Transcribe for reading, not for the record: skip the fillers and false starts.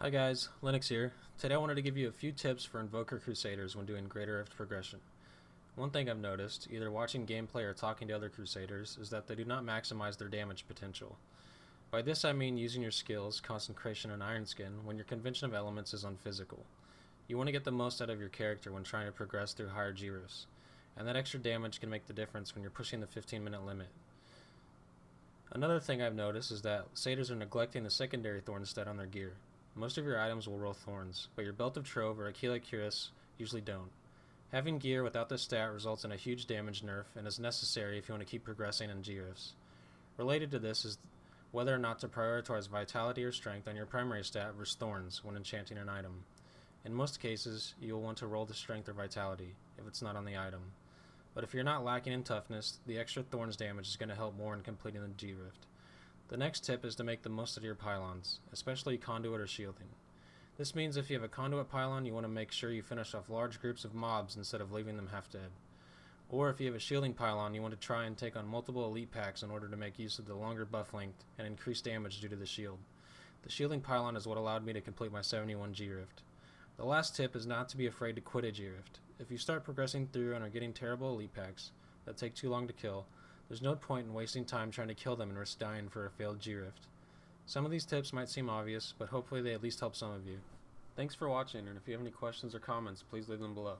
Hi guys, Linux here. Today I wanted to give you a few tips for Invoker Crusaders when doing GRift progression. One thing I've noticed, either watching gameplay or talking to other Crusaders, is that they do not maximize their damage potential. By this I mean using your skills, Consecration and Iron Skin, when your convention of elements is unphysical. You want to get the most out of your character when trying to progress through higher GRifts, and that extra damage can make the difference when you're pushing the 15-minute limit. Another thing I've noticed is that Satyrs are neglecting the secondary Thorn stat on their gear. Most of your items will roll thorns, but your Belt of Trove or Aquila Cuirass usually don't. Having gear without this stat results in a huge damage nerf and is necessary if you want to keep progressing in GRifts. Related to this is whether or not to prioritize Vitality or Strength on your primary stat versus Thorns when enchanting an item. In most cases, you will want to roll the Strength or Vitality if it's not on the item. But if you're not lacking in Toughness, the extra Thorns damage is going to help more in completing the GRift. The next tip is to make the most of your pylons, especially conduit or shielding. This means if you have a conduit pylon, you want to make sure you finish off large groups of mobs instead of leaving them half dead. Or if you have a shielding pylon, you want to try and take on multiple elite packs in order to make use of the longer buff length and increase damage due to the shield. The shielding pylon is what allowed me to complete my 71 GRift. The last tip is not to be afraid to quit a GRift. If you start progressing through and are getting terrible elite packs that take too long to kill, there's no point in wasting time trying to kill them and risk dying for a failed GRift. Some of these tips might seem obvious, but hopefully they at least help some of you. Thanks for watching, and if you have any questions or comments, please leave them below.